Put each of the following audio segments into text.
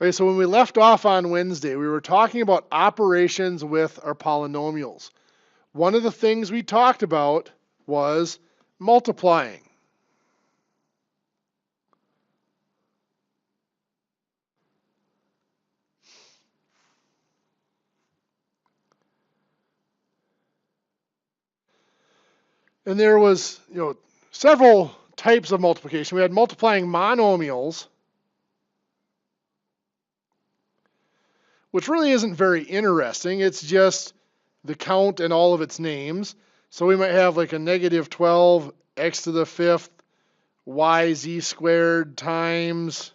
Okay, so when we left off on Wednesday, we were talking about operations with our polynomials. One of the things we talked about was multiplying. And there was, several types of multiplication. We had multiplying monomials, which really isn't very interesting. It's just the count and all of its names. So we might have like a negative 12 x to the fifth yz squared times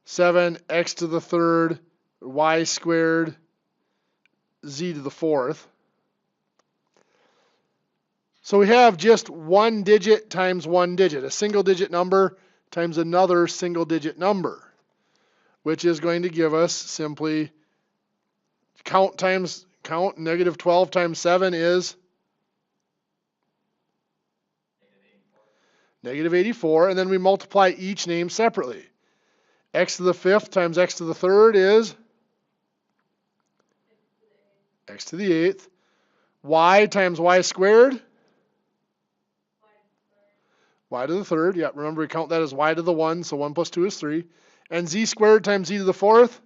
7x to the third y squared z to the fourth. So we have just one digit times one digit, a single digit number times another single digit number, which is going to give us simply count times count. Negative 12 times 7 is negative 84, and then we multiply each name separately. X to the fifth times x to the third is x to the eighth. Y times y squared, y to the third. Yeah, remember we count that as y to the 1, so 1 plus 2 is 3. And z squared times z to the fourth,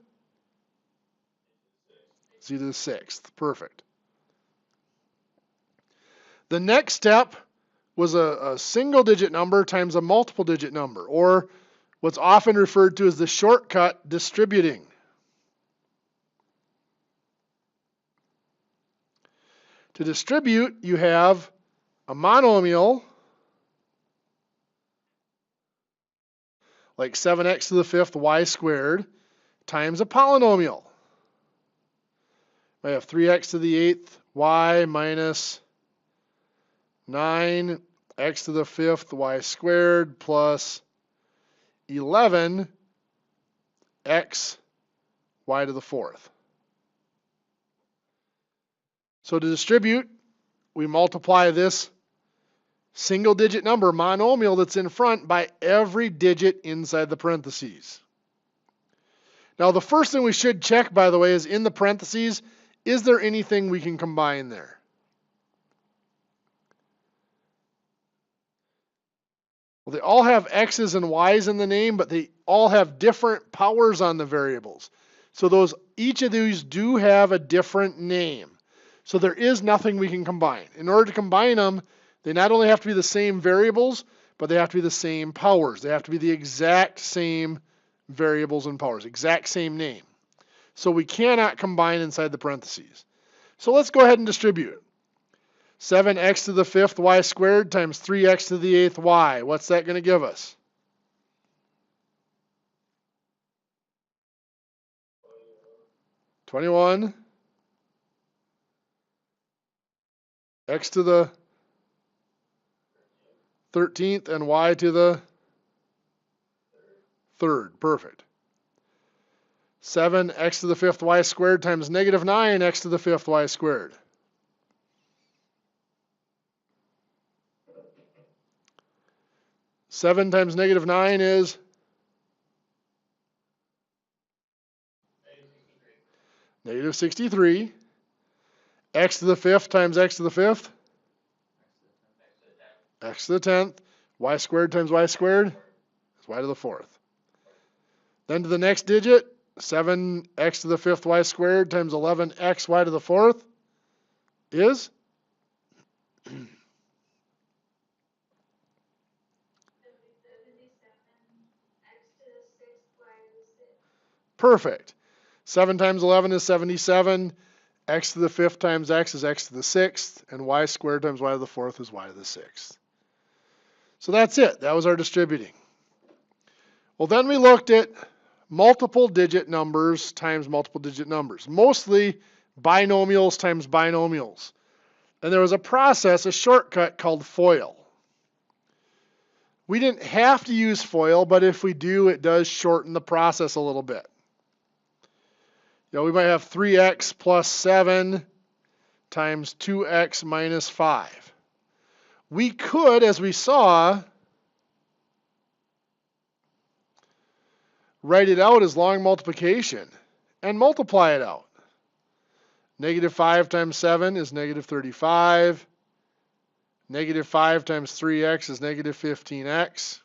z to the sixth. Perfect. The next step was a single digit number times a multiple digit number, or what's often referred to as the shortcut distributing. To distribute, you have a monomial, like 7x to the fifth y squared, times a polynomial. I have 3x to the eighth y minus 9x to the fifth y squared plus 11x y to the fourth. So to distribute, we multiply this single digit number, monomial, that's in front by every digit inside the parentheses. Now the first thing we should check, by the way, is in the parentheses, is there anything we can combine there? Well, they all have x's and y's in the name, but they all have different powers on the variables. So each of these do have a different name. So there is nothing we can combine. In order to combine them, they not only have to be the same variables, but they have to be the same powers. They have to be the exact same variables and powers, exact same name. So we cannot combine inside the parentheses. So let's go ahead and distribute. 7x to the fifth y squared times 3x to the eighth y. What's that going to give us? 21. X to the 13th and y to the third. Perfect. 7x to the fifth y squared times negative 9x to the fifth y squared. Seven times negative 9 is negative 63. X to the fifth times x to the fifth, x to the 10th. Y squared times y squared is y to the fourth. Then to the next digit, 7x to the fifth y squared times 11x y to the fourth is perfect. 7 times 11 is 77. X to the fifth times x is x to the sixth, and y squared times y to the fourth is y to the sixth. So that's it. That was our distributing. Well, then we looked at multiple digit numbers times multiple digit numbers, mostly binomials times binomials. And there was a process, a shortcut called FOIL. We didn't have to use FOIL, but if we do, it does shorten the process a little bit. We might have 3x plus 7 times 2x minus 5. We could, as we saw, write it out as long multiplication and multiply it out. Negative 5 times 7 is negative 35. Negative 5 times 3x is negative 15x.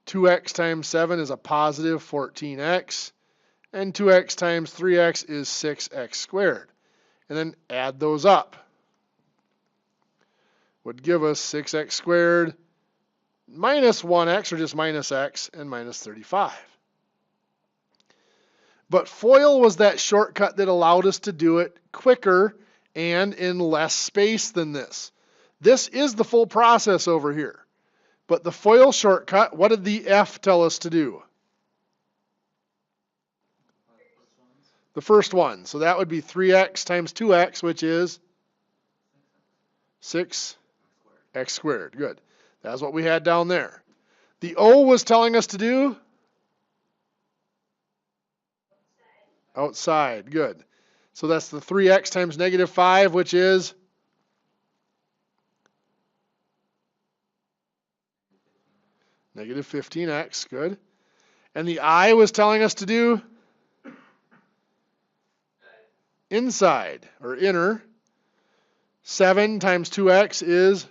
2x times 7 is a positive 14x. And 2x times 3x is 6x squared. And then add those up. Would give us 6x squared minus 1x, or just minus x, and minus 35. But FOIL was that shortcut that allowed us to do it quicker and in less space than this. This is the full process over here. But the FOIL shortcut, what did the F tell us to do? The first one. So that would be 3x times 2x, which is 6x squared. Good. That's what we had down there. The O was telling us to do? Outside. Good. So that's the 3x times negative 5, which is? Negative 15x. Good. And the I was telling us to do? Inside, or inner. 7 times 2x is?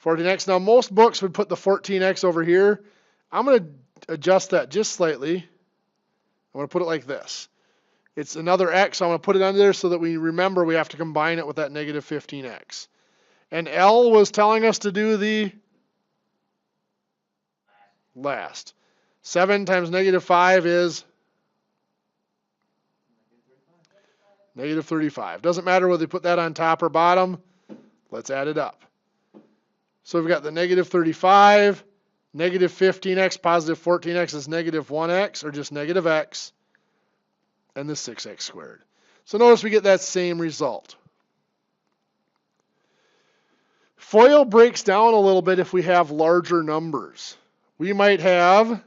14x. Now, most books would put the 14x over here. I'm going to adjust that just slightly. I'm going to put it like this. It's another x, so I'm going to put it under there so that we remember we have to combine it with that negative 15x. And L was telling us to do the last. 7 times negative 5 is? Negative 35. Doesn't matter whether you put that on top or bottom. Let's add it up. So we've got the negative 35, negative 15x, positive 14x is negative 1x, or just negative x, and the 6x squared. So notice we get that same result. FOIL breaks down a little bit if we have larger numbers. We might have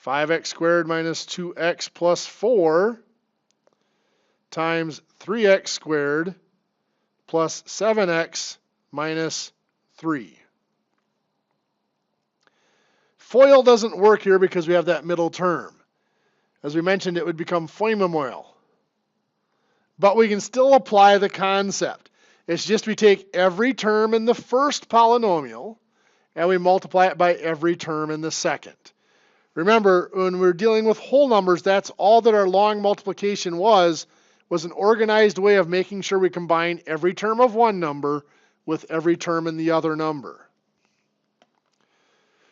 5x squared minus 2x plus 4 times 3x squared plus 7x minus 3. FOIL doesn't work here because we have that middle term. As we mentioned, it would become Polynomial. But we can still apply the concept. It's just we take every term in the first polynomial and we multiply it by every term in the second. Remember, when we're dealing with whole numbers, that's all that our long multiplication was an organized way of making sure we combine every term of one number with every term in the other number.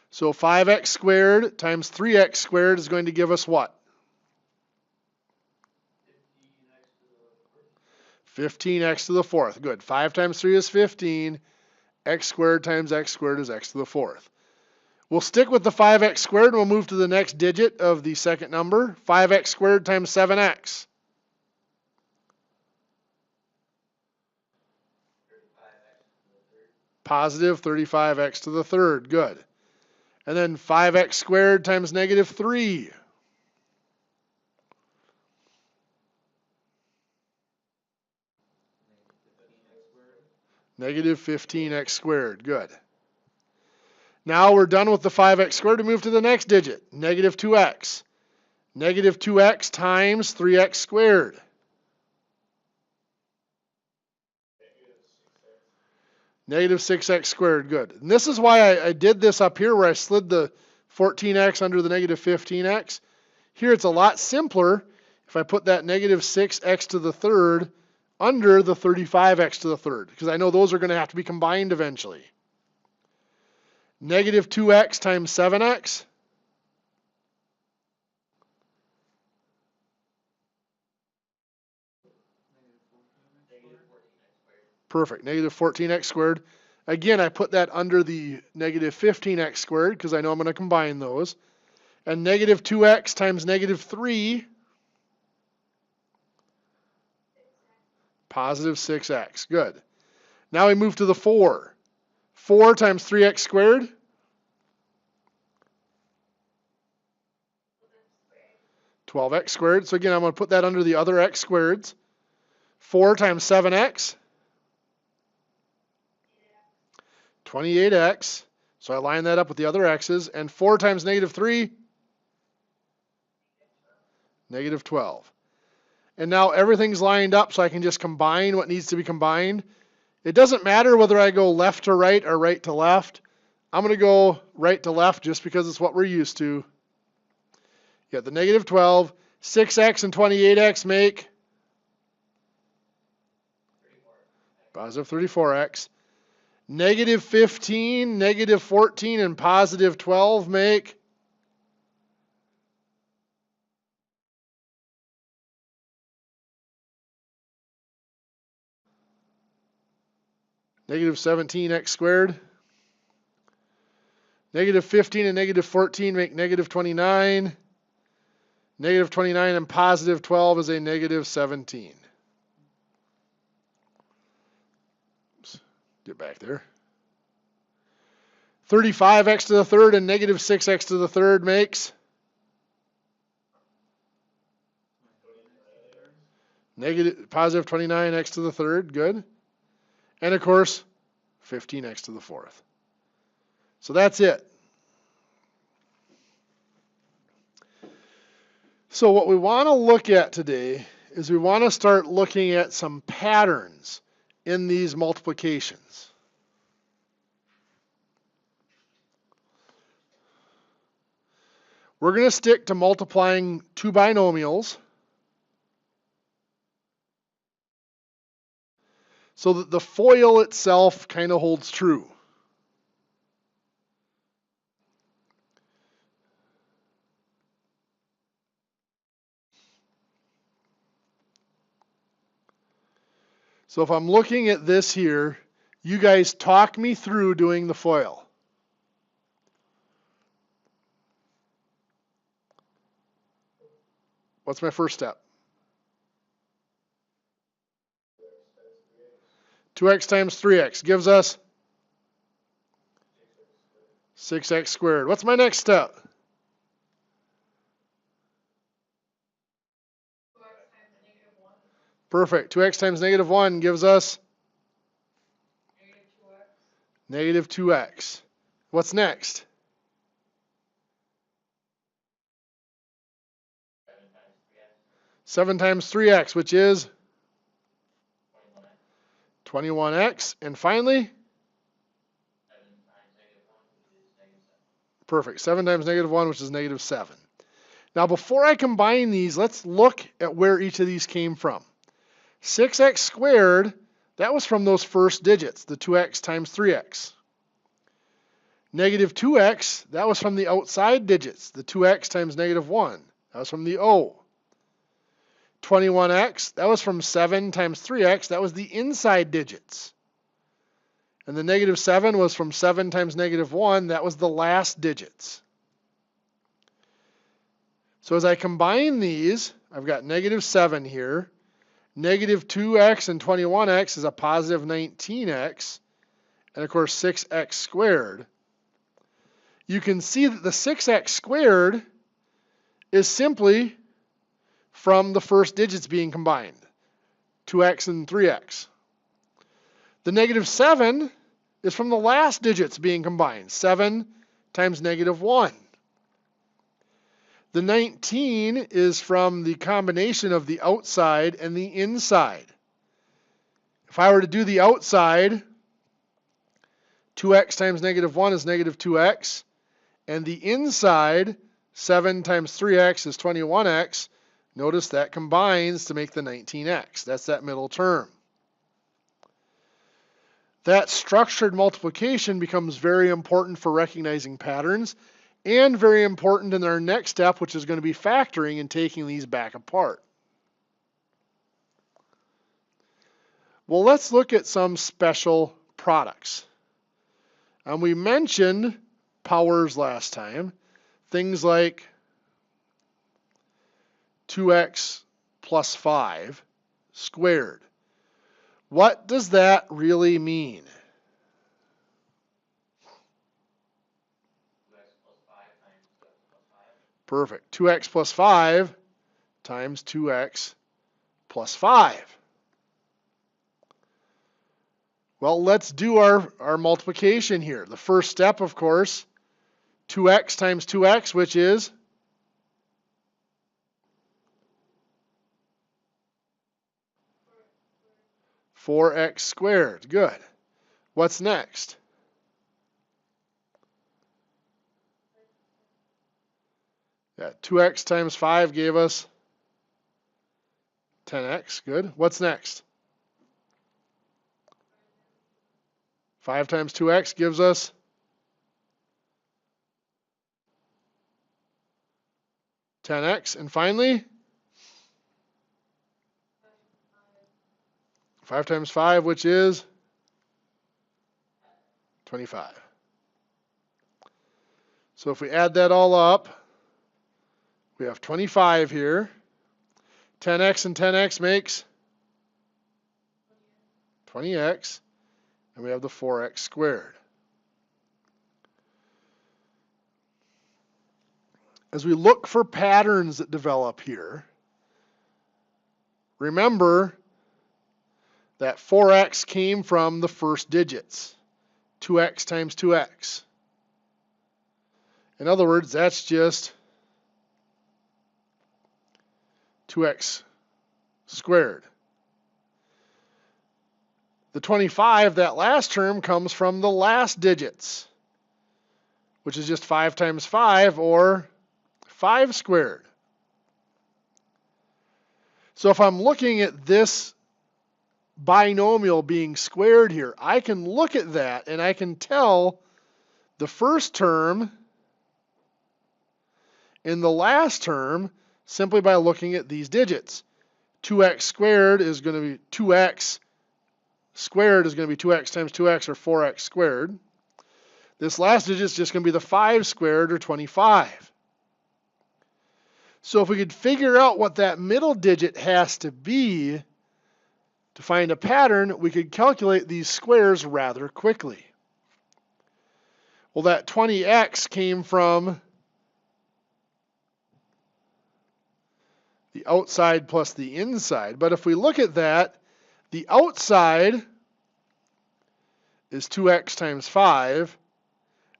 So 5x squared times 3x squared is going to give us what? 15x to the fourth. Good. 5 times 3 is 15. X squared times x squared is x to the fourth. We'll stick with the 5x squared and we'll move to the next digit of the second number. 5x squared times 7x. Positive 35x to the third. Good. And then 5x squared times negative 3. Negative 15x squared. Good. Now we're done with the 5x squared. We move to the next digit. Negative 2x. Negative 2x times 3x squared. Negative 6x squared, good. And this is why I did this up here where I slid the 14x under the negative 15x. Here it's a lot simpler if I put that negative 6x to the third under the 35x to the third, because I know those are going to have to be combined eventually. Negative 2x times 7x. Perfect, negative 14x squared. Again, I put that under the negative 15x squared because I know I'm going to combine those. And negative 2x times negative 3, positive 6x. Good. Now we move to the 4. 4 times 3x squared. $12x squared. So again, I'm going to put that under the other x squareds. 4 times 7x. 28x. So I line that up with the other x's, and 4 times negative 3, negative 12. And now everything's lined up, so I can just combine what needs to be combined. It doesn't matter whether I go left to right or right to left. I'm going to go right to left just because it's what we're used to. You got the negative 12, 6x and 28x make positive 34x. Negative 15, negative 14, and positive 12 make negative 17x squared. Negative 15 and negative 14 make negative 29. Negative 29 and positive 12 is a negative 17. Oops, get back there. 35x to the third and negative 6x to the third makes negative positive 29x to the third. Good. And of course, 15x to the fourth. So that's it. So what we want to look at today is we want to start looking at some patterns in these multiplications. We're going to stick to multiplying two binomials so that the FOIL itself kind of holds true. So if I'm looking at this here, you guys talk me through doing the FOIL. What's my first step? 2x times 3x gives us 6x squared. What's my next step? Perfect. 2x times negative 1 gives us negative 2x. What's next? 7 times 3x, which is 21x. And finally, perfect. 7 times negative 1, which is negative 7. Now, before I combine these, let's look at where each of these came from. 6x squared, that was from those first digits, the 2x times 3x. Negative 2x, that was from the outside digits, the 2x times negative 1. That was from the O. 21x, that was from 7 times 3x. That was the inside digits. And the negative 7 was from 7 times negative 1. That was the last digits. So as I combine these, I've got negative 7 here. Negative 2x and 21x is a positive 19x. And of course, 6x squared. You can see that the 6x squared is simply from the first digits being combined, 2x and 3x. The negative 7 is from the last digits being combined, 7 times negative 1. The 19 is from the combination of the outside and the inside. If I were to do the outside, 2x times negative 1 is negative 2x, and the inside, 7 times 3x is 21x. Notice that combines to make the 19x. That's that middle term. That structured multiplication becomes very important for recognizing patterns and very important in our next step, which is going to be factoring and taking these back apart. Well, let's look at some special products. And we mentioned powers last time, things like 2x plus 5 squared. What does that really mean? Perfect. 2x plus 5 times 2x plus 5. Well, let's do our multiplication here. The first step, of course, 2x times 2x, which is 4x squared. Good. What's next? Yeah, 2x times 5 gave us 10x. Good. What's next? 5 times 2x gives us 10x. And finally, 5 times 5, which is 25. So if we add that all up, we have 25 here. 10x and 10x makes 20x. And we have the 4x squared. As we look for patterns that develop here, remember that 4x came from the first digits, 2x times 2x. In other words, that's just 2x squared. The 25, that last term, comes from the last digits, which is just 5 times 5, or 5 squared. So if I'm looking at this binomial being squared here, I can look at that and I can tell the first term in the last term simply by looking at these digits. 2x squared is going to be 2x squared is going to be 2x times 2x, or 4x squared. This last digit is just going to be the 5 squared, or 25. So if we could figure out what that middle digit has to be to find a pattern, we could calculate these squares rather quickly. Well, that 20x came from the outside plus the inside. But if we look at that, the outside is 2x times 5.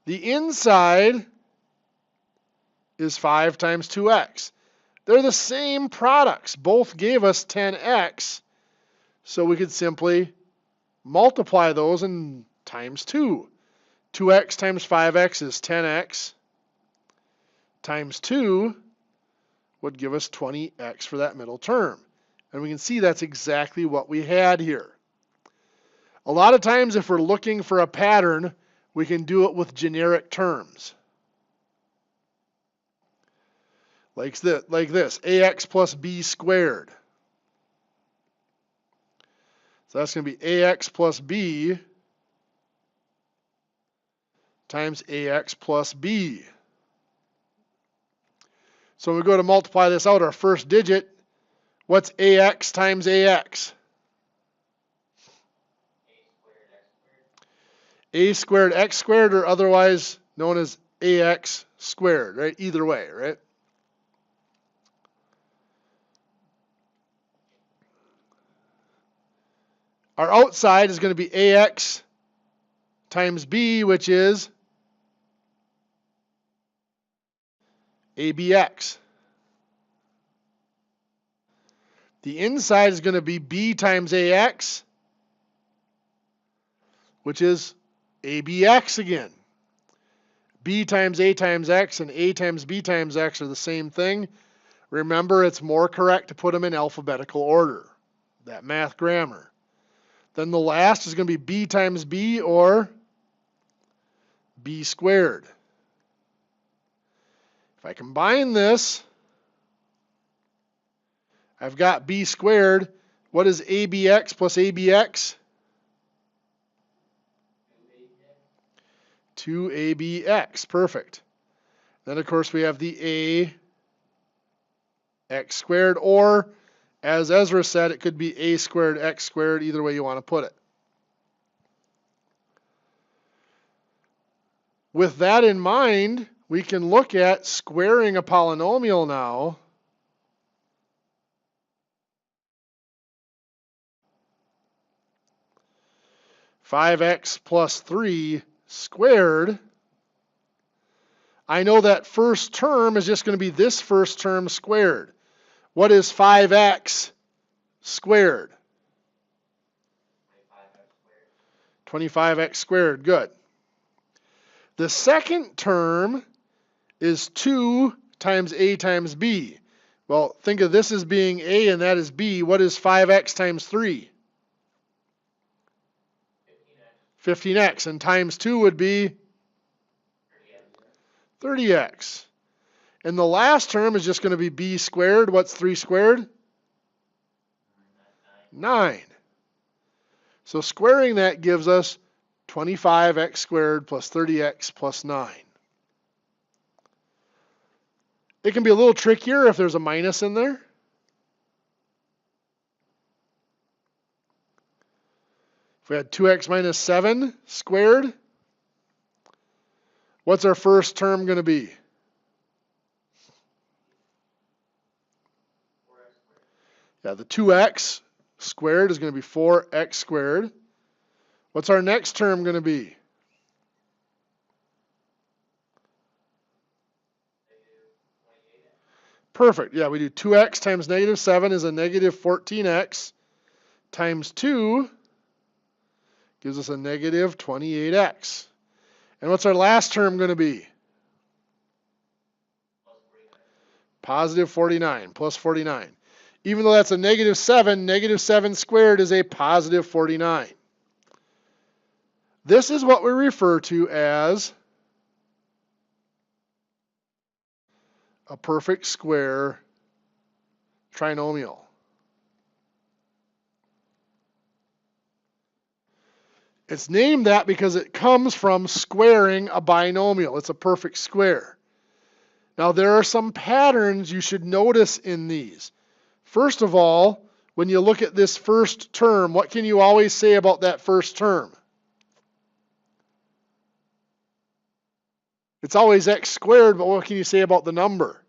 The inside is 5 times 2x. They're the same products. Both gave us 10x. So we could simply multiply those and times 2. 2x times 5x is 10x. Times 2 would give us 20x for that middle term. And we can see that's exactly what we had here. A lot of times if we're looking for a pattern, we can do it with generic terms. Like this, ax plus b squared. So that's going to be ax plus b times ax plus b. So when we go to multiply this out, our first digit, what's ax times ax? A squared x squared, or otherwise known as ax squared, right? Either way, right? Our outside is going to be ax times b, which is abx. The inside is going to be b times ax, which is abx again. B times a times x and a times b times x are the same thing. Remember, it's more correct to put them in alphabetical order. That math grammar. Then the last is going to be b times b, or b squared. If I combine this, I've got b squared. What is abx plus abx? 2abx. Perfect. Then, of course, we have the ax squared, or as Ezra said, it could be a squared x squared, either way you want to put it. With that in mind, we can look at squaring a polynomial now. 5x plus 3 squared, I know that first term is just going to be this first term squared. What is 5x squared? 25x squared. Good. The second term is 2 times a times b. Well, think of this as being a and that is b. What is 5x times 3? 15x. And times 2 would be 30x. And the last term is just going to be b squared. What's 3 squared? 9. So squaring that gives us 25x squared plus 30x plus 9. It can be a little trickier if there's a minus in there. If we had 2x minus 7 squared, what's our first term going to be? Yeah, the 2x squared is going to be 4x squared. What's our next term going to be? Perfect. Yeah, we do 2x times negative 7 is a negative 14x times 2 gives us a negative 28x. And what's our last term going to be? Positive 49, plus 49. Even though that's a negative 7 squared is a positive 49. This is what we refer to as a perfect square trinomial. It's named that because it comes from squaring a binomial. It's a perfect square. Now, there are some patterns you should notice in these. First of all, when you look at this first term, what can you always say about that first term? It's always x squared, but what can you say about the number?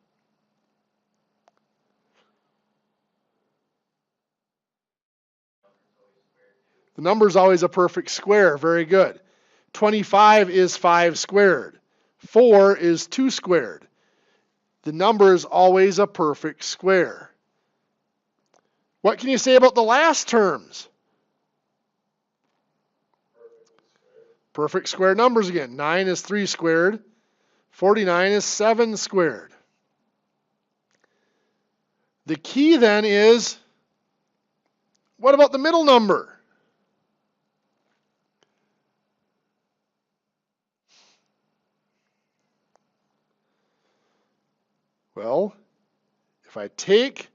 The number is always a perfect square. Very good. 25 is 5 squared. 4 is 2 squared. The number is always a perfect square. What can you say about the last terms? Perfect square numbers again. 9 is 3 squared. 49 is 7 squared. The key then is, what about the middle number? Well, if I take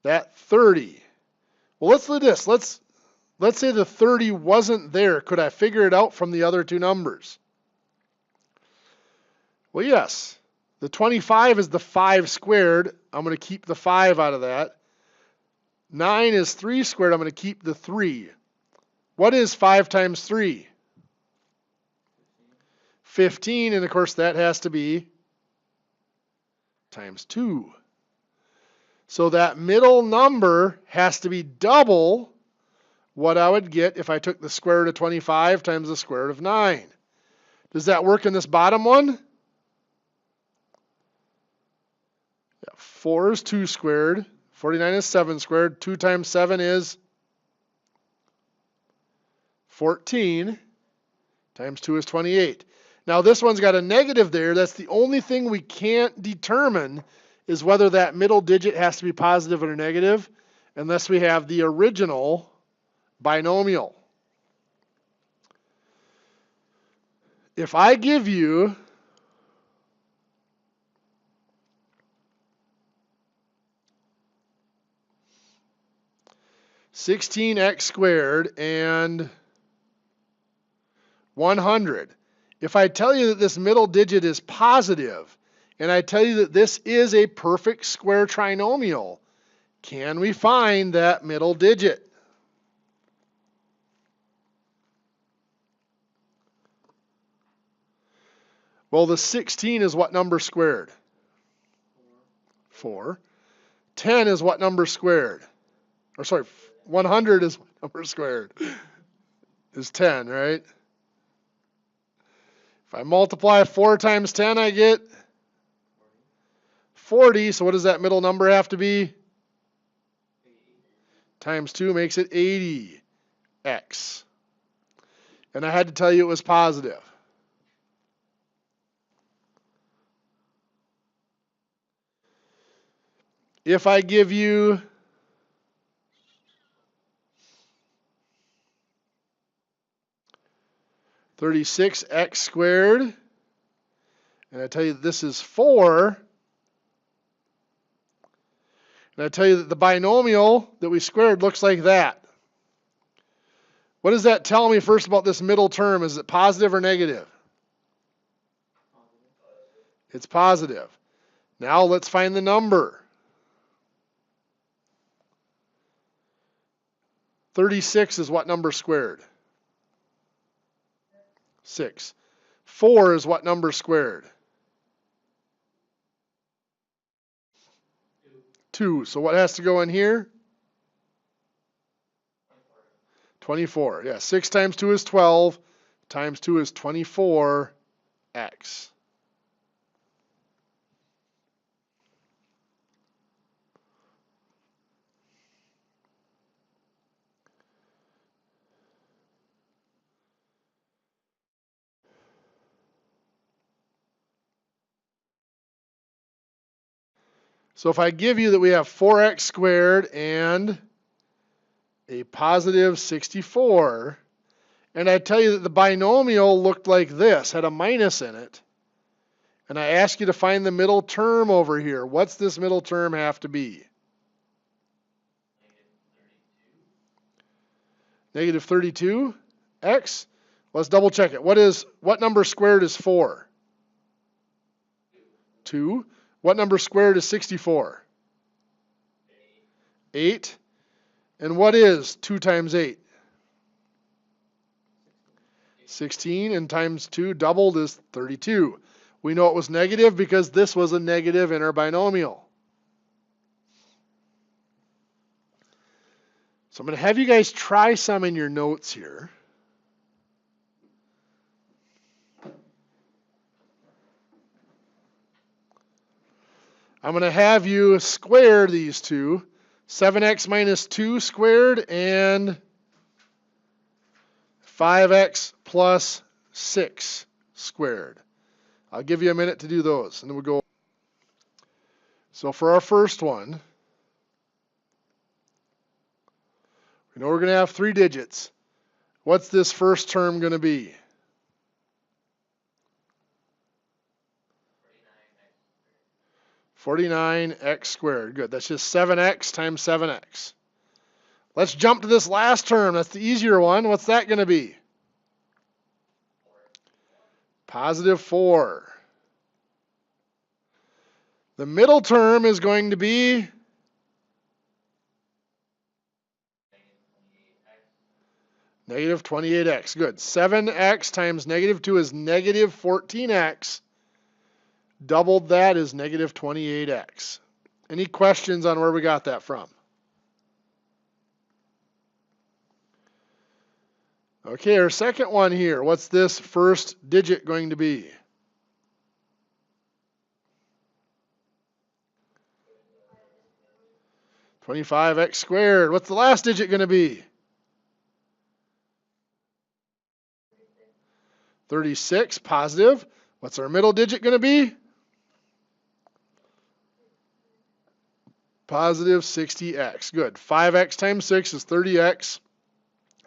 that 30, well, let's do this. Let's say the 30 wasn't there. Could I figure it out from the other two numbers? Well, yes. The 25 is the 5 squared. I'm going to keep the 5 out of that. 9 is 3 squared. I'm going to keep the 3. What is 5 times 3? 15, and of course that has to be times 2. So that middle number has to be double what I would get if I took the square root of 25 times the square root of 9. Does that work in this bottom one? Yeah, 4 is 2 squared. 49 is 7 squared. 2 times 7 is 14. Times 2 is 28. Now this one's got a negative there. That's the only thing we can't determine is whether that middle digit has to be positive or negative unless we have the original binomial. If I give you (16x squared) and 100, if I tell you that this middle digit is positive, and I tell you that this is a perfect square trinomial, can we find that middle digit? Well, the 16 is what number squared? 4. 10 is what number squared? Or sorry, 100 is what number squared? is 10, right? If I multiply 4 times 10, I get 40. So what does that middle number have to be? 80. Times 2 makes it 80x. And I had to tell you it was positive. If I give you 36x squared, and I tell you that this is 4, and I tell you that the binomial that we squared looks like that. What does that tell me first about this middle term? Is it positive or negative? It's positive. Now let's find the number. 36 is what number squared? 6. 4 is what number squared? 2. So what has to go in here? 24. Yeah, 6 times 2 is 12. Times 2 is 24x. So if I give you that we have 4x squared and a positive 64, and I tell you that the binomial looked like this, had a minus in it, and I ask you to find the middle term over here, what's this middle term have to be? Negative 32x? Let's double check it. What number squared is 4? 2. What number squared is 64? 8. And what is 2 times 8? 16, and times 2 doubled is 32. We know it was negative because this was a negative in our binomial. So I'm going to have you guys try some in your notes here. I'm going to have you square these two. 7x minus 2 squared and 5x plus 6 squared. I'll give you a minute to do those, and then we'll go. So for our first one, we know we're going to have 3 digits. What's this first term going to be? 49x squared. Good. That's just 7x times 7x. Let's jump to this last term. That's the easier one. What's that going to be? Positive 4. The middle term is going to be negative 28x. Good. 7x times negative 2 is negative 14x. Doubled that is negative 28x. Any questions on where we got that from? Okay, our second one here. What's this first digit going to be? $25x squared. What's the last digit going to be? 36, positive. What's our middle digit going to be? Positive 60x. Good. 5x times 6 is 30x.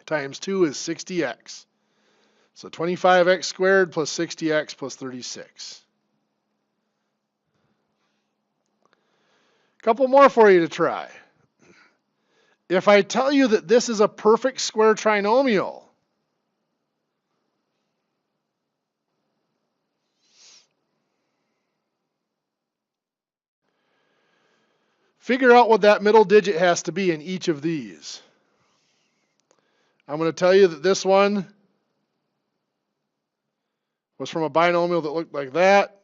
Times 2 is 60x. So 25x squared plus 60x plus 36. A couple more for you to try. If I tell you that this is a perfect square trinomial, figure out what that middle digit has to be in each of these. I'm going to tell you that this one was from a binomial that looked like that.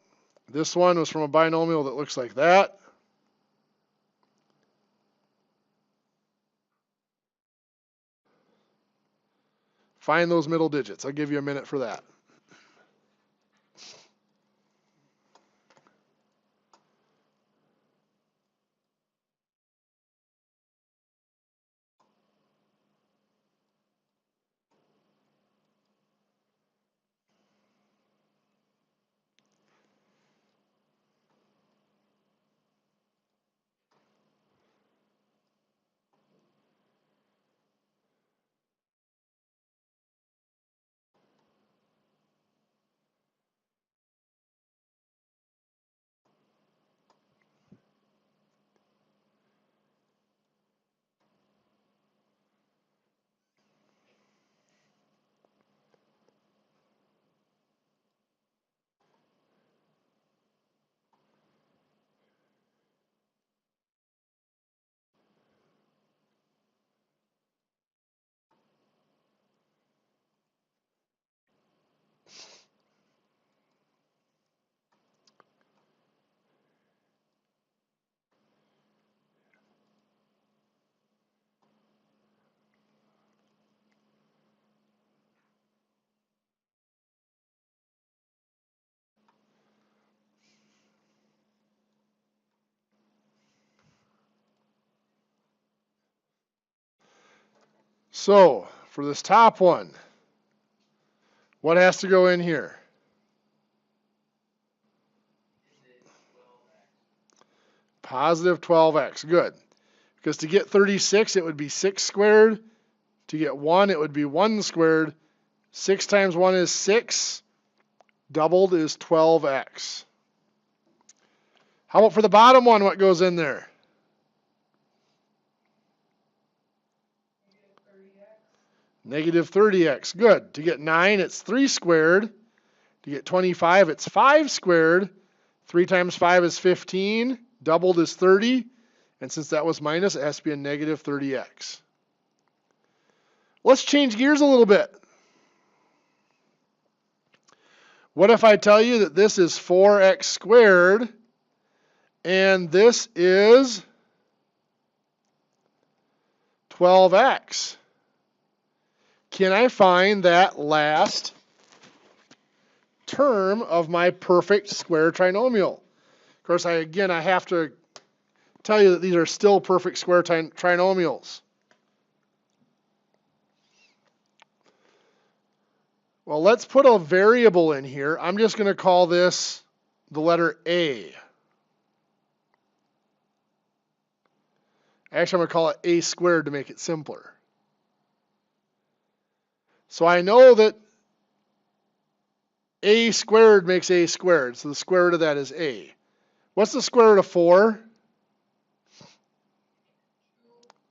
This one was from a binomial that looks like that. Find those middle digits. I'll give you a minute for that. So, for this top one, what has to go in here? Positive 12x. Good. Because to get 36, it would be 6 squared. To get 1, it would be 1 squared. 6 times 1 is 6. Doubled is 12x. How about for the bottom one, what goes in there? Negative 30x. Good. To get 9, it's 3 squared. To get 25, it's 5 squared. 3 times 5 is 15. Doubled is 30. And since that was minus, it has to be a negative 30x. Let's change gears a little bit. What if I tell you that this is 4x squared and this is 12x? Can I find that last term of my perfect square trinomial? Of course, I have to tell you that these are still perfect square trinomials. Well, let's put a variable in here. I'm just going to call this the letter A. Actually, I'm going to call it A squared to make it simpler. So I know that A squared makes A squared, so the square root of that is A. What's the square root of 4?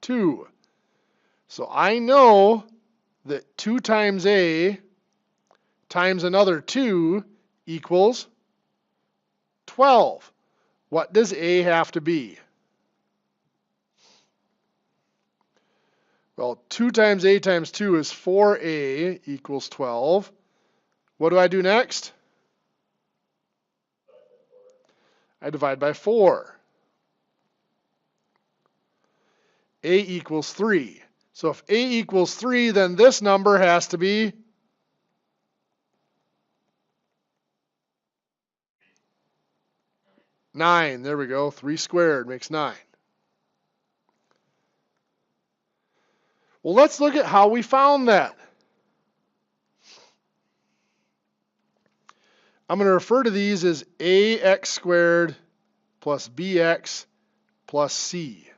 2. So I know that 2 times A times another 2 equals 12. What does A have to be? Well, 2 times A times 2 is 4A equals 12. What do I do next? I divide by 4. A equals 3. So if A equals 3, then this number has to be 9. There we go. 3 squared makes 9. Well, let's look at how we found that. I'm going to refer to these as ax squared plus bx plus c.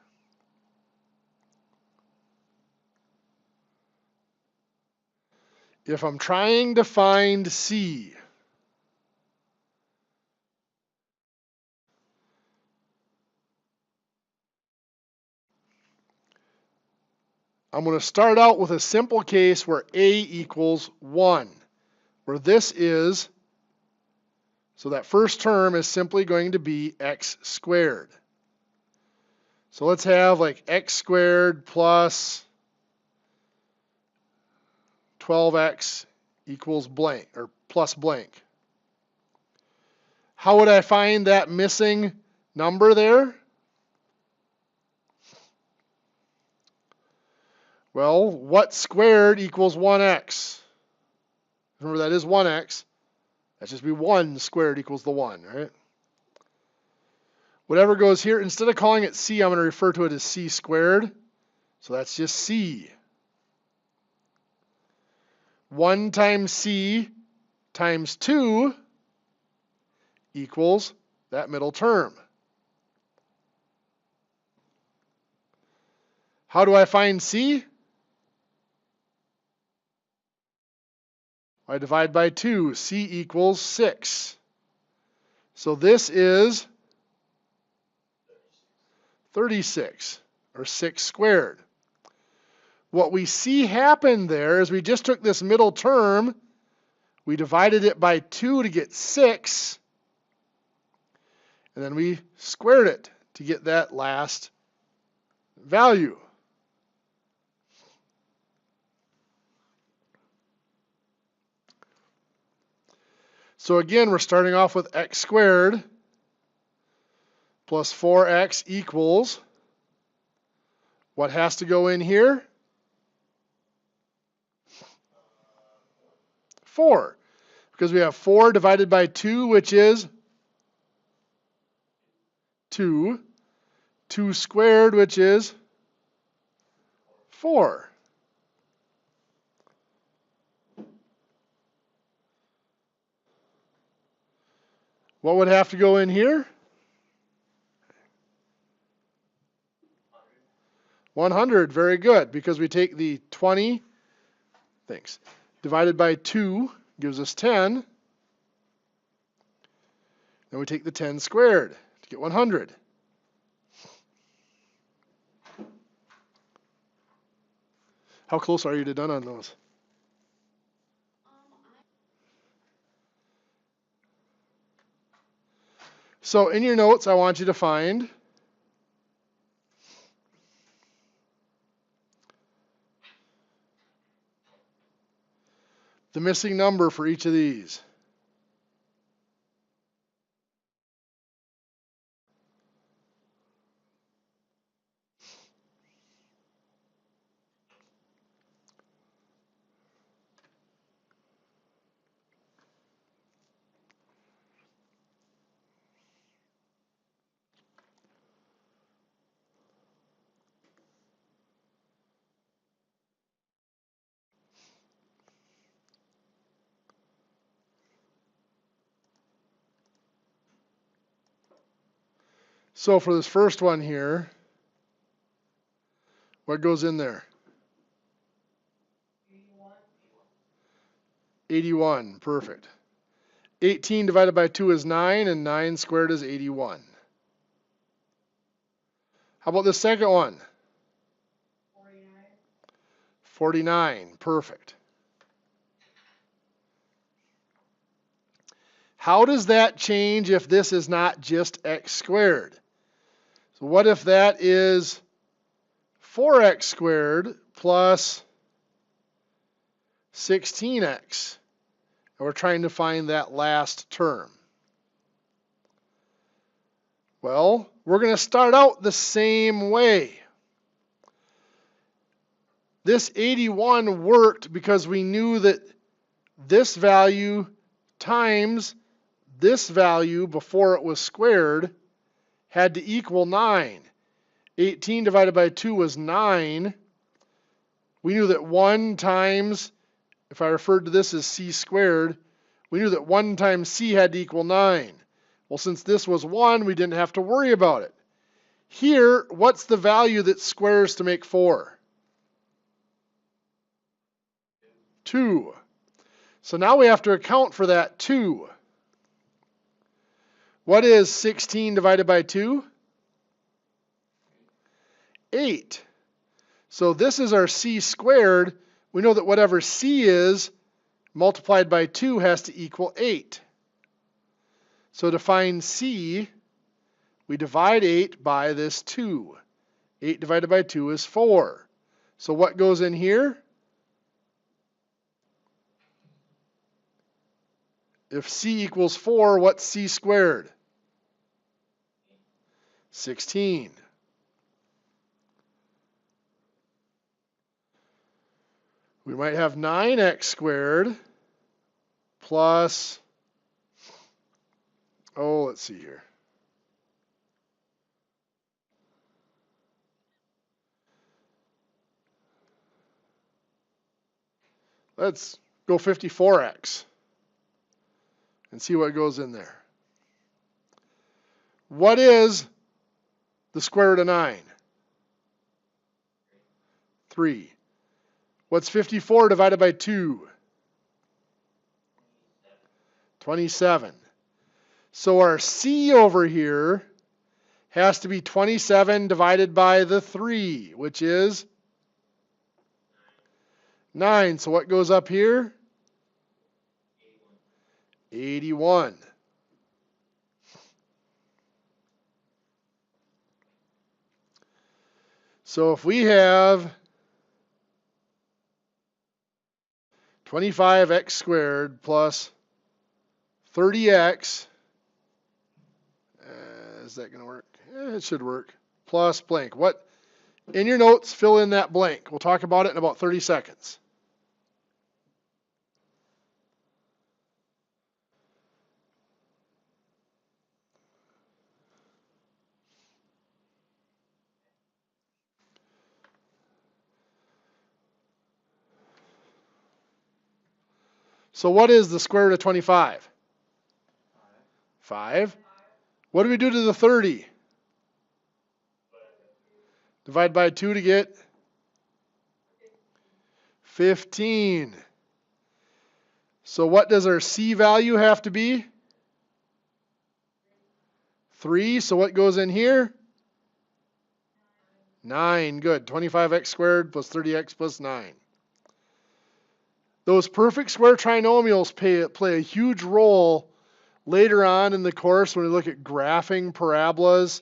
If I'm trying to find c, I'm going to start out with a simple case where a equals 1, where this is, so that first term is simply going to be x squared. So let's have like x squared plus 12x equals blank, or plus blank. How would I find that missing number there? Well, what squared equals 1x? Remember, that is 1x. That just be 1 squared equals the 1, right? Whatever goes here, instead of calling it c, I'm going to refer to it as c squared. So that's just c. 1 times c times 2 equals that middle term. How do I find c? I divide by 2. C equals 6. So this is 36, or 6 squared. What we see happen there is we just took this middle term, we divided it by 2 to get 6, and then we squared it to get that last value. So again, we're starting off with x squared plus 4x equals, what has to go in here? 4. Because we have 4 divided by 2, which is 2. 2 squared, which is 4. What would have to go in here? 100. Very good, because we take the 20, divided by 2 gives us 10. Then we take the 10 squared to get 100. How close are you to done on those? So in your notes, I want you to find the missing number for each of these. So for this first one here, what goes in there? 81. Perfect. 18 divided by 2 is 9, and 9 squared is 81. How about the second one? 49. Perfect. How does that change if this is not just x squared? So what if that is 4x squared plus 16x? And we're trying to find that last term. Well, we're going to start out the same way. This 81 worked because we knew that this value times this value before it was squared had to equal 9. 18 divided by 2 was 9. We knew that 1 times, if I referred to this as c squared, we knew that 1 times c had to equal 9. Well, since this was 1, we didn't have to worry about it. Here, what's the value that squares to make 4? 2. So now we have to account for that 2. What is 16 divided by 2? 8. So this is our c squared. We know that whatever c is multiplied by 2 has to equal 8. So to find c, we divide 8 by this 2. 8 divided by 2 is 4. So what goes in here? If c equals 4, what's c squared? 16. We might have 9x squared plus, let's see here. Let's go 54x and see what goes in there. What is the square root of 9? 3. What's 54 divided by 2? 27. So our C over here has to be 27 divided by the 3, which is 9. So what goes up here? 81. So if we have 25x squared plus 30x, is that going to work? It should work. Plus blank. What? In your notes, fill in that blank. We'll talk about it in about 30 seconds. So what is the square root of 25? 5. What do we do to the 30? Divide by 2 to get 15. So what does our C value have to be? 3. So what goes in here? 9. Good. 25x squared plus 30x plus 9. Those perfect square trinomials play a huge role later on in the course when we look at graphing parabolas.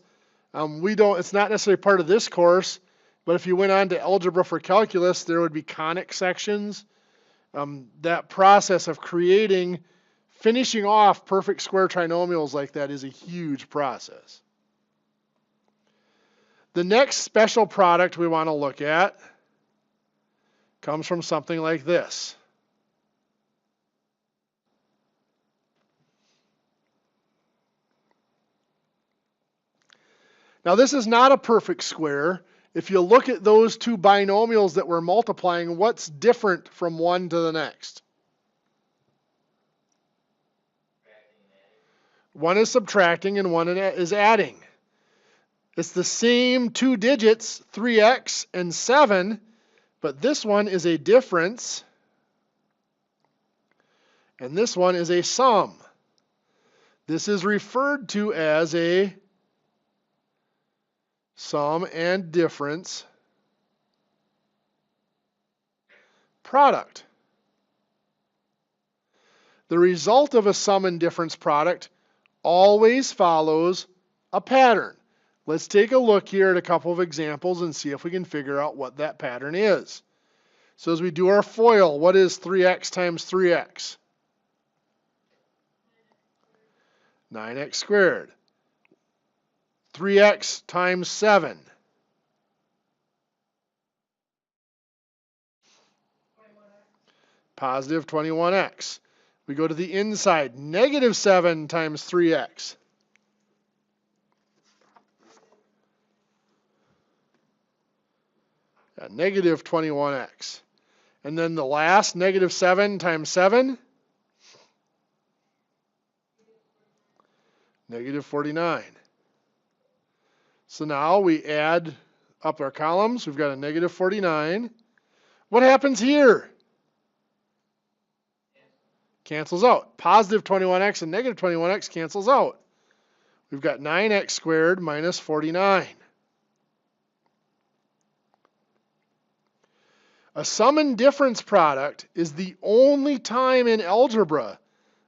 It's not necessarily part of this course, but if you went on to algebra for calculus, there would be conic sections. That process of finishing off perfect square trinomials like that is a huge process. The next special product we want to look at comes from something like this. Now this is not a perfect square. If you look at those two binomials that we're multiplying, what's different from one to the next? One is subtracting and one is adding. It's the same two digits, 3x and 7, but this one is a difference and this one is a sum. This is referred to as a sum and difference product. The result of a sum and difference product always follows a pattern. Let's take a look here at a couple of examples and see if we can figure out what that pattern is. So as we do our FOIL, what is 3x times 3x? 9x squared. 3x times 7. Positive 21x. We go to the inside. Negative 7 times 3x. Negative 21x. And then the last, negative 7 times 7. Negative 49. So now we add up our columns. We've got a negative 49. What happens here? Cancels out. Positive 21x and negative 21x cancels out. We've got 9x squared minus 49. A sum and difference product is the only time in algebra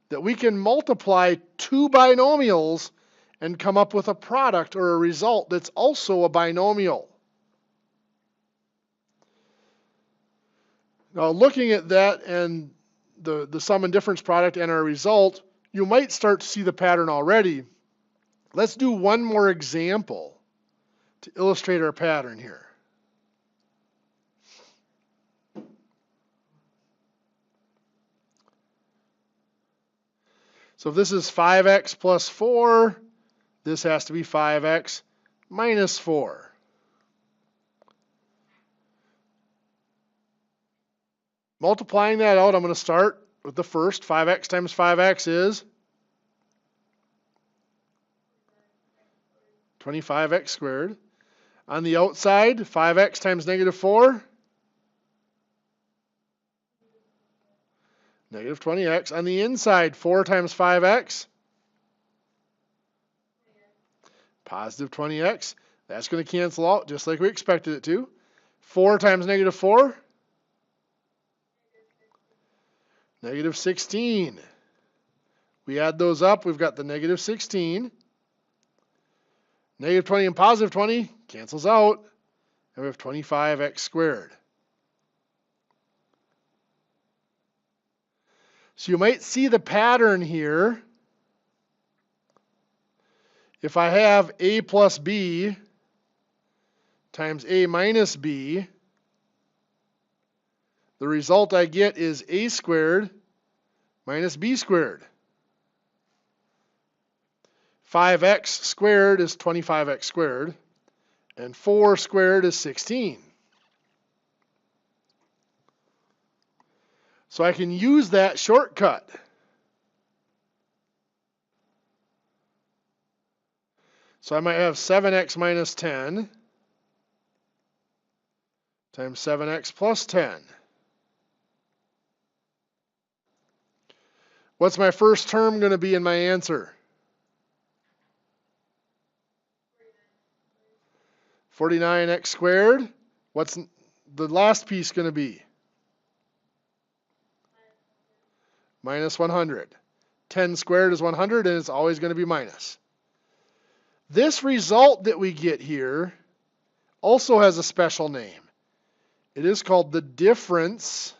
that we can multiply two binomials and come up with a product or a result that's also a binomial. Now looking at that and the sum and difference product and our result, you might start to see the pattern already. Let's do one more example to illustrate our pattern here. So if this is 5x plus 4, this has to be 5x minus 4. Multiplying that out, I'm going to start with the first. 5x times 5x is 25x squared. On the outside, 5x times negative 4, negative 20x. On the inside, 4 times 5x, positive 20x. That's going to cancel out just like we expected it to. 4 times negative 4, negative 16. We add those up, we've got the negative 16. Negative 20 and positive 20 cancels out, and we have 25x squared. So you might see the pattern here. If I have a plus b times a minus b, the result I get is a squared minus b squared. 5x squared is 25x squared, and 4 squared is 16. So I can use that shortcut. So I might have 7x minus 10 times 7x plus 10. What's my first term going to be in my answer? 49x squared. What's the last piece going to be? Minus 100. 10 squared is 100, and it's always going to be minus. This result that we get here also has a special name. It is called the difference.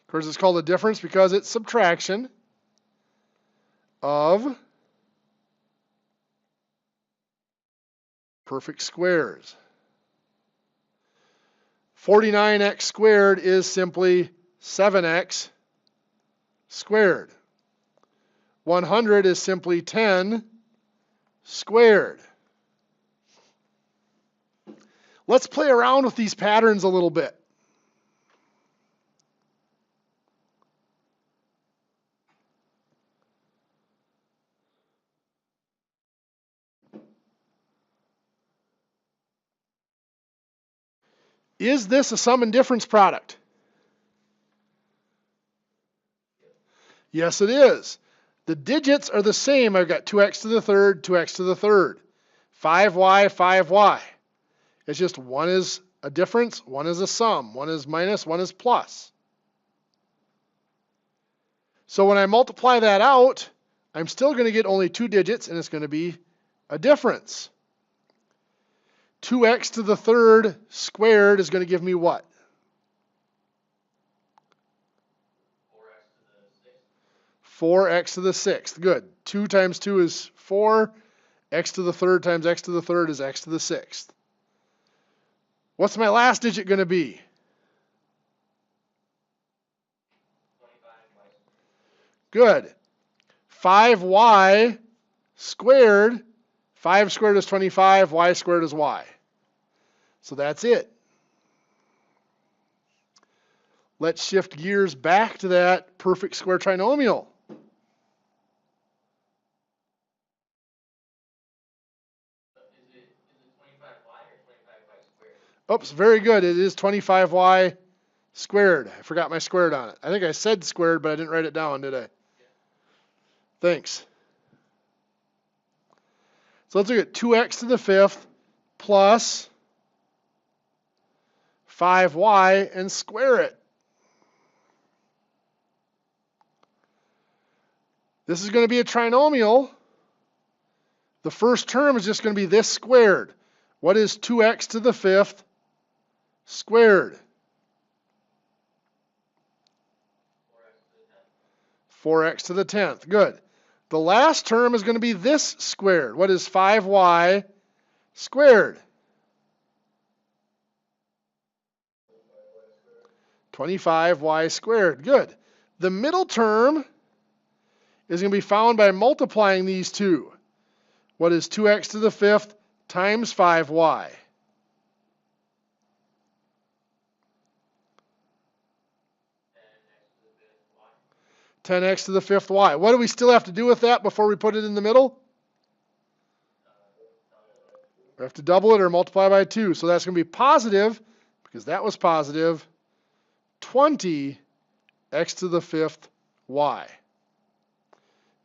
Of course, it's called a difference because it's subtraction of perfect squares. 49x squared is simply 7x squared. 100 is simply 10 squared. Let's play around with these patterns a little bit. Is this a sum and difference product? Yes, it is. The digits are the same. I've got 2x to the third, 2x to the third. 5y, 5y. It's just one is a difference, one is a sum, one is minus, one is plus. So when I multiply that out, I'm still going to get only 2 digits, and it's going to be a difference. 2x to the third squared is going to give me what? 4x to the sixth. Good. 2 times 2 is 4. X to the third times x to the third is x to the sixth. What's my last digit going to be? 25y. Good. 5y squared. 5 squared is 25. Y squared is y. So that's it. Let's shift gears back to that perfect square trinomial. Is it 25y or 25y squared? Oops, very good. It is 25y squared. I forgot my squared on it. I think I said squared, but I didn't write it down, did I? Yeah. Thanks. So let's look at 2x to the fifth plus 5y and square it. This is going to be a trinomial. The first term is just going to be this squared. What is 2x to the fifth squared? 4x to the 10th. Good. The last term is going to be this squared. What is 5y squared? 25y squared. Good. The middle term is going to be found by multiplying these two. What is 2x to the fifth times 5y? 10x to the fifth y. What do we still have to do with that before we put it in the middle? We have to double it or multiply by 2. So that's going to be positive, because that was positive, 20x to the fifth y.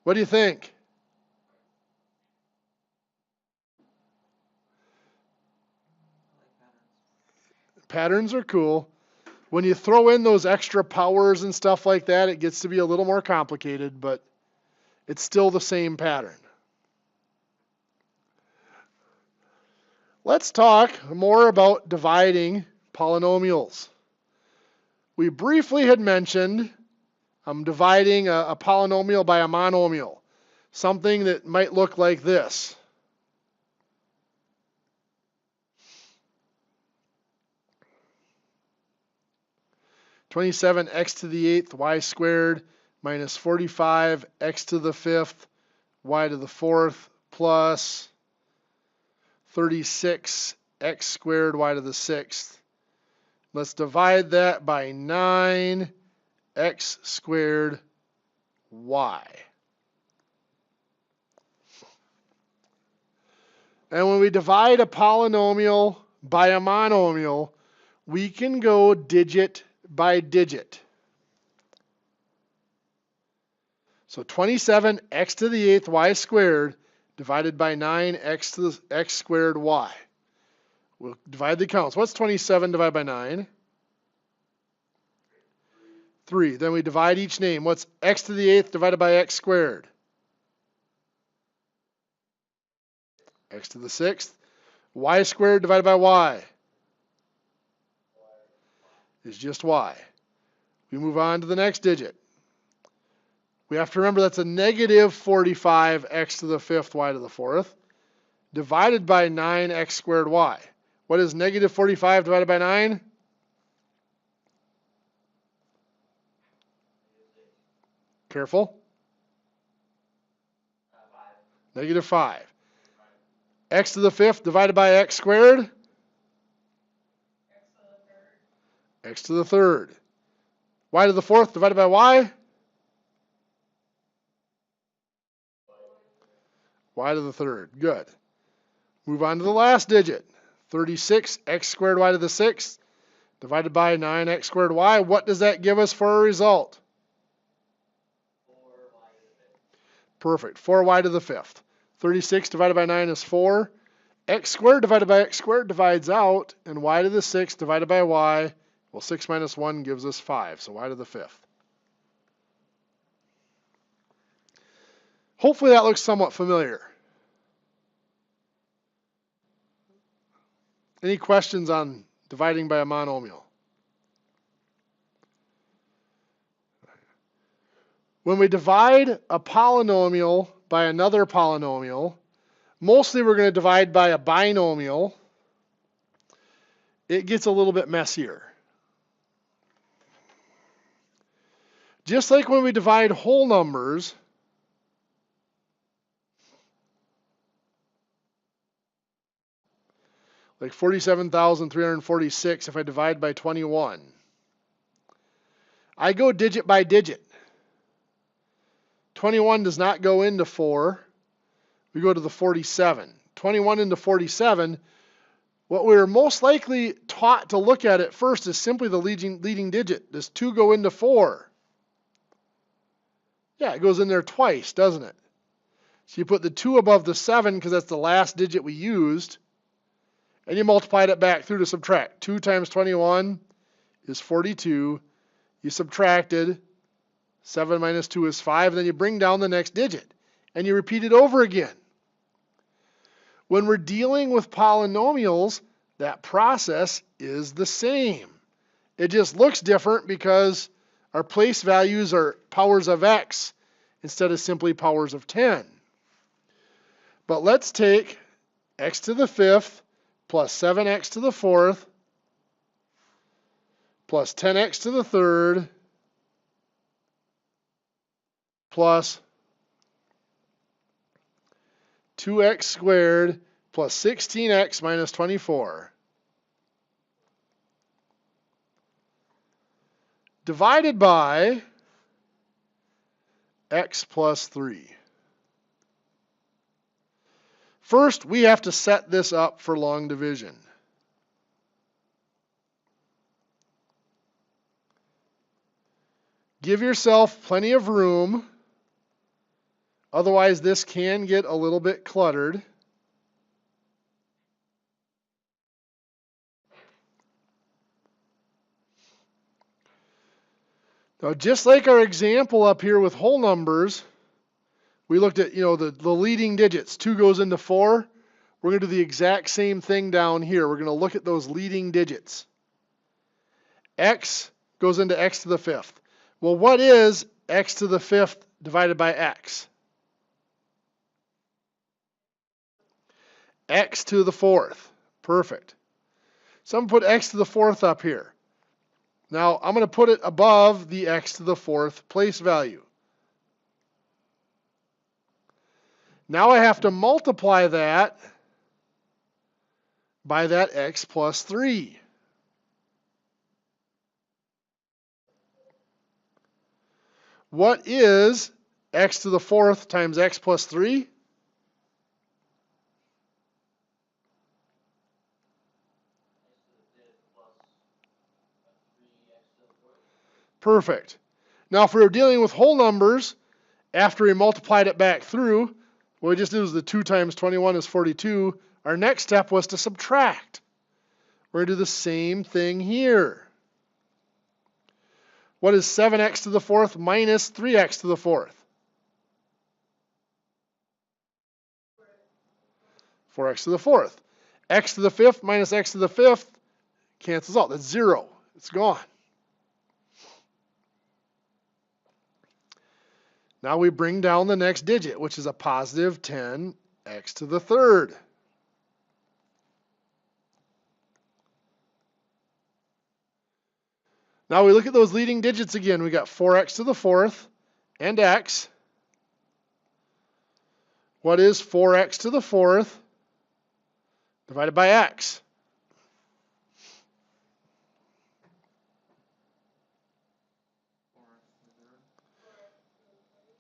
What do you think? Patterns are cool. When you throw in those extra powers and stuff like that, it gets to be a little more complicated, but it's still the same pattern. Let's talk more about dividing polynomials. We briefly had mentioned dividing a polynomial by a monomial, something that might look like this. (27x to the eighth y squared minus 45x to the fifth y to the fourth plus 36x squared y to the sixth. Let's divide that by 9x squared y. And when we divide a polynomial by a monomial, we can go digit by digit. So 27x to the eighth y squared divided by 9x to the x squared y. We'll divide the counts. What's 27 divided by 9? 3. Then we divide each name. What's x to the eighth divided by x squared? X to the sixth. Y squared divided by y is just y. We move on to the next digit. We have to remember that's a negative 45x to the fifth y to the fourth divided by 9x squared y. What is negative 45 divided by 9? Careful. Negative 5. X to the fifth divided by x squared? X to the third. Y to the fourth divided by y? Y to the third. Good. Move on to the last digit. 36x squared y to the sixth divided by 9x squared y. What does that give us for a result? Perfect. 4y to the fifth. 36 divided by 9 is 4. X squared divided by x squared divides out, and y to the sixth divided by y, well, 6 minus 1 gives us 5, so y to the fifth. Hopefully that looks somewhat familiar. Any questions on dividing by a monomial? When we divide a polynomial by another polynomial, mostly we're going to divide by a binomial. It gets a little bit messier. Just like when we divide whole numbers, like 47,346, if I divide by 21, I go digit by digit. 21 does not go into 4. We go to the 47. 21 into 47, what we're most likely taught to look at at first is simply the leading digit. Does 2 go into 4? Yeah, it goes in there twice, doesn't it? So you put the 2 above the 7 because that's the last digit we used, and you multiplied it back through to subtract. 2 times 21 is 42. You subtracted. 7 minus 2 is 5. Then you bring down the next digit, and you repeat it over again. When we're dealing with polynomials, that process is the same. It just looks different because our place values are powers of x instead of simply powers of 10. But let's take x to the fifth plus 7x to the fourth plus 10x to the third plus 2x squared plus 16x minus 24 divided by x plus 3. First, we have to set this up for long division. Give yourself plenty of room. Otherwise, this can get a little bit cluttered. Now, just like our example up here with whole numbers, we looked at, the leading digits. 2 goes into 4. We're going to do the exact same thing down here. We're going to look at those leading digits. X goes into x to the 5th. Well, what is x to the 5th divided by x? X to the 4th. Perfect. So I'm going to put x to the 4th up here. Now, I'm going to put it above the x to the 4th place value. Now I have to multiply that by that x plus 3. What is x to the 4th times x plus 3? Perfect. Now, if we were dealing with whole numbers, after we multiplied it back through, what we just did was the 2 times 21 is 42. Our next step was to subtract. We're going to do the same thing here. What is 7x to the 4th minus 3x to the 4th? 4x to the 4th. X to the 5th minus x to the 5th cancels out. That's 0. It's gone. Now we bring down the next digit, which is a positive 10x to the 3rd. Now we look at those leading digits again. We got 4x to the 4th and x. What is 4x to the 4th divided by x?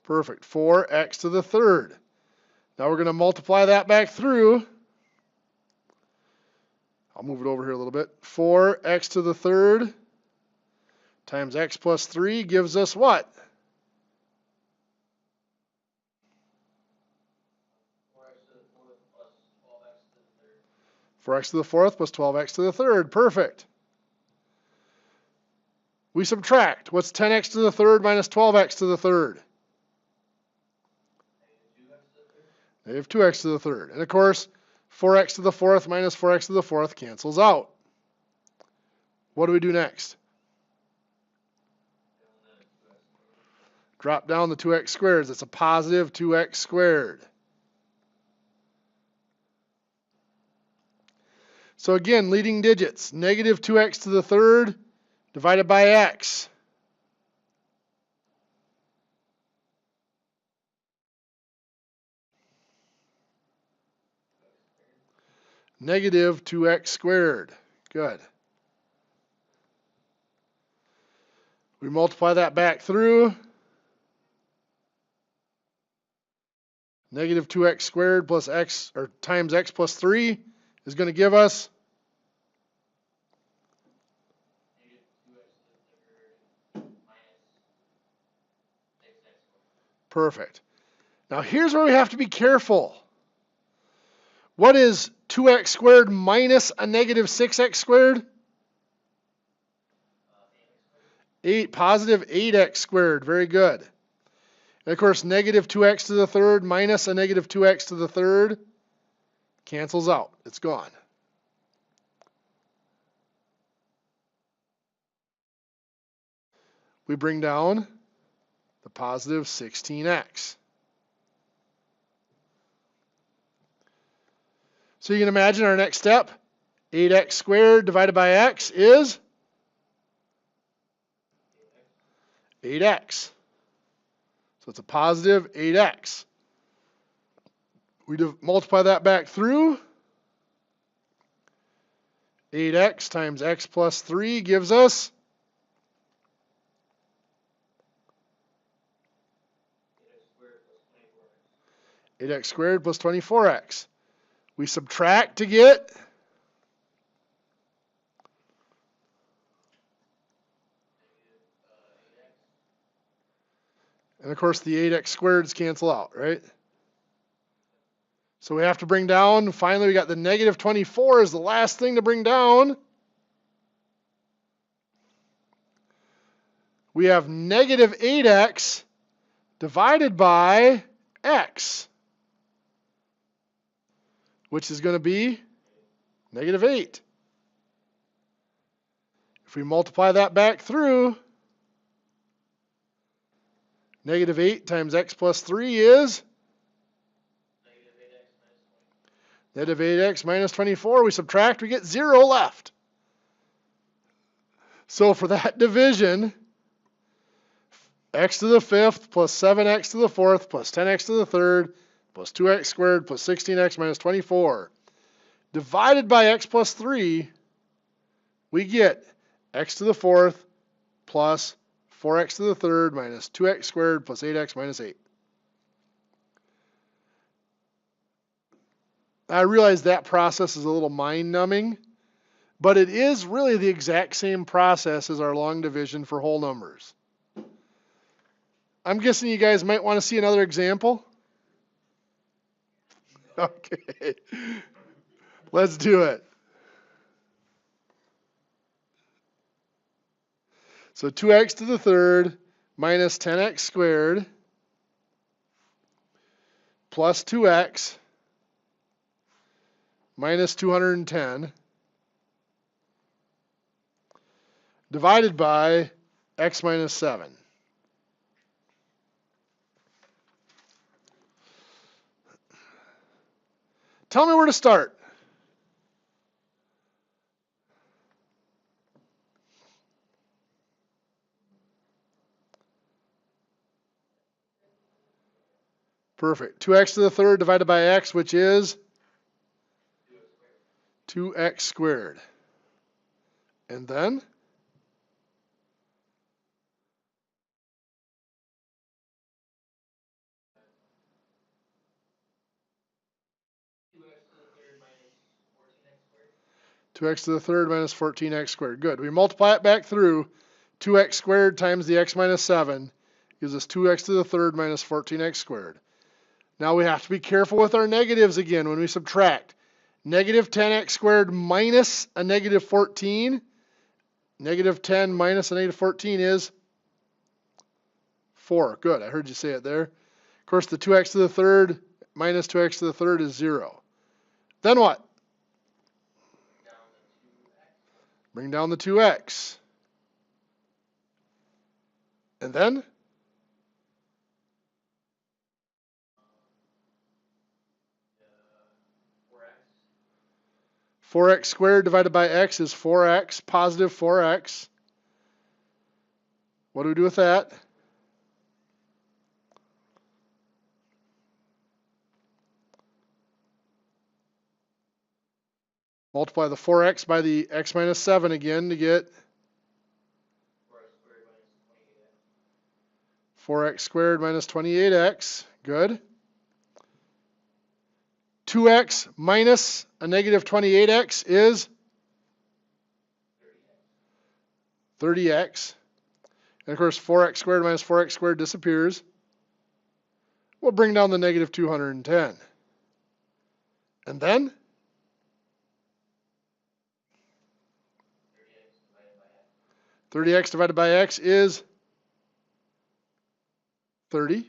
Perfect. 4x to the 3rd. Now we're going to multiply that back through. I'll move it over here a little bit. 4x to the 3rd times x plus 3 gives us what? 4x to the 4th plus 12x to the 3rd. Perfect. We subtract. What's 10x to the 3rd minus 12x to the 3rd? Negative 2x to the 3rd. And of course, 4x to the 4th minus 4x to the 4th cancels out. What do we do next? Drop down the 2x squared. That's a positive 2x squared. So again, leading digits. Negative 2x to the 3rd divided by x. Negative 2x squared. Good. We multiply that back through. Negative 2x squared plus x, or times x plus 3 is going to give us perfect. Now here's where we have to be careful. What is 2x squared minus a negative 6x squared? Positive 8x squared. Very good. And of course, negative 2x to the 3rd minus a negative 2x to the 3rd cancels out. It's gone. We bring down the positive 16x. So you can imagine our next step, 8x squared divided by x is 8x. So it's a positive 8x. We multiply that back through. 8x times x plus 3 gives us 8x squared plus 24x. We subtract to get and of course the 8x squareds cancel out, right? So we have to bring down, finally we got the negative 24 is the last thing to bring down. We have negative 8x divided by x, which is going to be negative 8. If we multiply that back through, negative 8 times x plus 3 is negative 8x minus 24. We subtract, we get 0 left. So for that division, x to the 5th plus 7x to the 4th plus 10x to the 3rd plus 2x squared plus 16x minus 24 divided by x plus 3, we get x to the 4th plus 4x to the 3rd minus 2x squared plus 8x minus 8. I realize that process is a little mind-numbing, but it is really the exact same process as our long division for whole numbers. I'm guessing you guys might want to see another example. Okay, let's do it. So 2x to the 3rd minus 10x squared plus 2x minus 210 divided by x minus 7. Tell me where to start. Perfect. 2x to the 3rd divided by x, which is 2x squared. And then 2x to the 3rd minus 14x squared. Good. We multiply it back through. 2x squared times the x minus 7 gives us 2x to the 3rd minus 14x squared. Now we have to be careful with our negatives again when we subtract. Negative 10x squared minus a negative 14. Negative 10 minus a negative 14 is 4. Good. I heard you say it there. Of course, the 2x to the 3rd minus 2x to the 3rd is 0. Then what? Bring down the 2x. And then? 4x squared divided by x is 4x, positive 4x. What do we do with that? Multiply the 4x by the x minus 7 again to get 4x squared minus 28x. Good. 2x minus a negative 28x is 30x. And of course, 4x squared minus 4x squared disappears. We'll bring down the negative 210. And then? 30x divided by x is 30.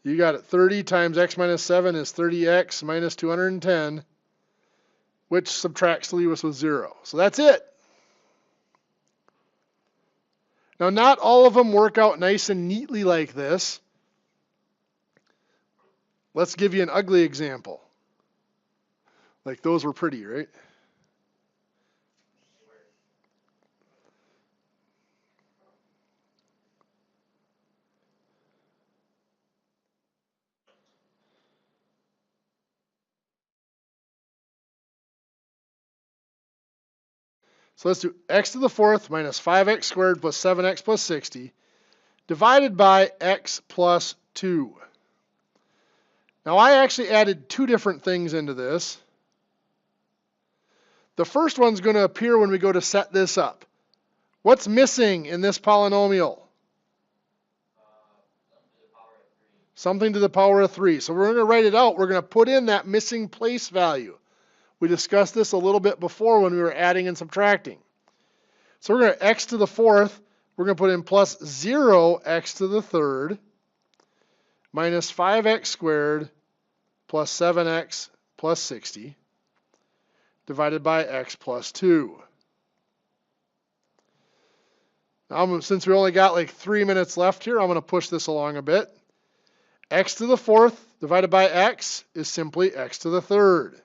You got it. 30 times x minus 7 is 30x minus 210, which subtracts to leave us with 0. So that's it. Now, not all of them work out nice and neatly like this. Let's give you an ugly example. Like those were pretty, right? So let's do x to the fourth minus 5x squared plus 7x plus 60 divided by x plus 2. Now I actually added two different things into this. The first one's going to appear when we go to set this up. What's missing in this polynomial? Something to the power of 3. So we're going to write it out. We're going to put in that missing place value. We discussed this a little bit before when we were adding and subtracting. So we're going to x to the fourth. We're going to put in plus 0x to the third minus 5x squared plus 7x plus 60 divided by x plus 2. Now, since we only got like 3 minutes left here, I'm going to push this along a bit. X to the fourth divided by x is simply x to the third.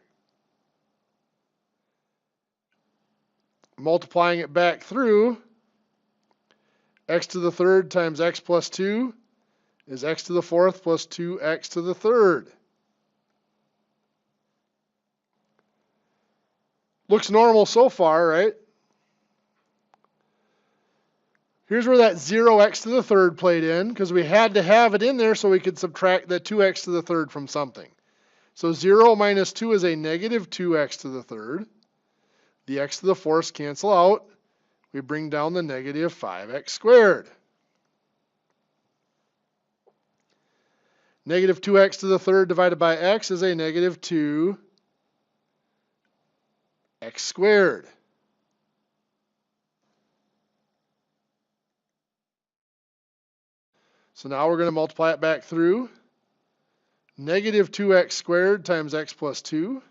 Multiplying it back through, x to the third times x plus 2 is x to the fourth plus 2x to the third. Looks normal so far, right? Here's where that 0x to the third played in, because we had to have it in there so we could subtract the 2x to the third from something. So 0 minus 2 is a negative 2x to the third. The x to the fourth cancel out. We bring down the negative 5x squared. Negative 2x to the third divided by x is a negative 2x squared. So now we're going to multiply it back through. Negative 2x squared times x plus 2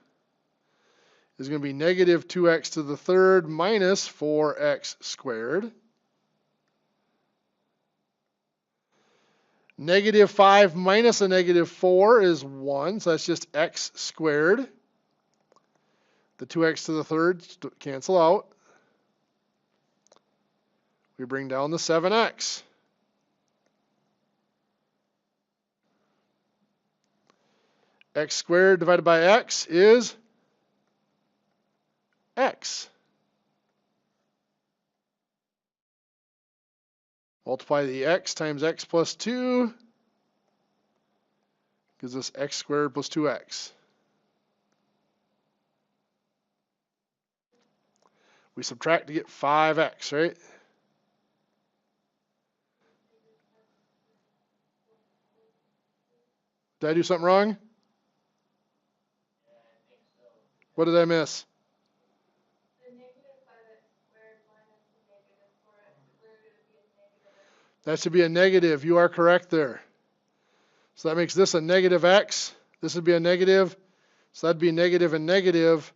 is going to be negative 2x to the third minus 4x squared. Negative 5 minus a negative 4 is 1, so that's just x squared. The 2x to the third cancel out. We bring down the 7x. X squared divided by x is x. Multiply the x times x plus 2 gives us x squared plus 2x. We subtract to get 5x, right? Did I do something wrong? What did I miss? That should be a negative. You are correct there. So that makes this a negative x. This would be a negative. So that'd be negative and negative.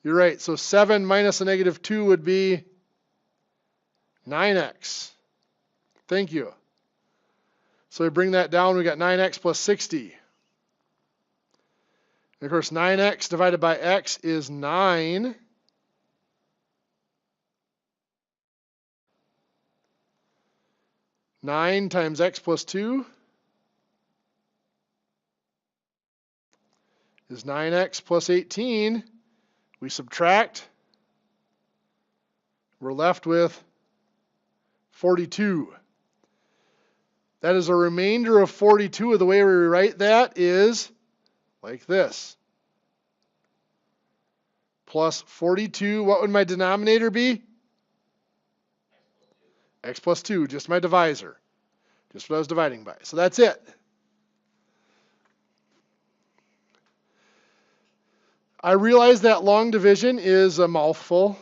You're right. So 7 minus a negative 2 would be 9x. Thank you. So we bring that down. We got 9x plus 60. And of course, 9x divided by x is 9. Nine times x plus 2 is 9x plus 18. We subtract. We're left with 42. That is a remainder of 42. The way we write that is like this. Plus 42. What would my denominator be? X plus 2, just my divisor. Just what I was dividing by. So that's it. I realize that long division is a mouthful.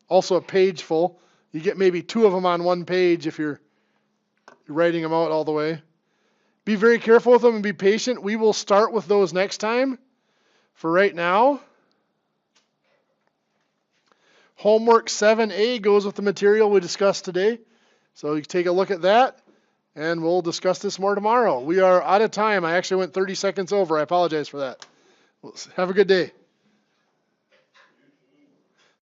Also a page full. You get maybe 2 of them on one page if you're writing them out all the way. Be very careful with them and be patient. We will start with those next time. For right now, homework 7A goes with the material we discussed today. So you can take a look at that, and we'll discuss this more tomorrow. We are out of time. I actually went 30 seconds over. I apologize for that. Have a good day.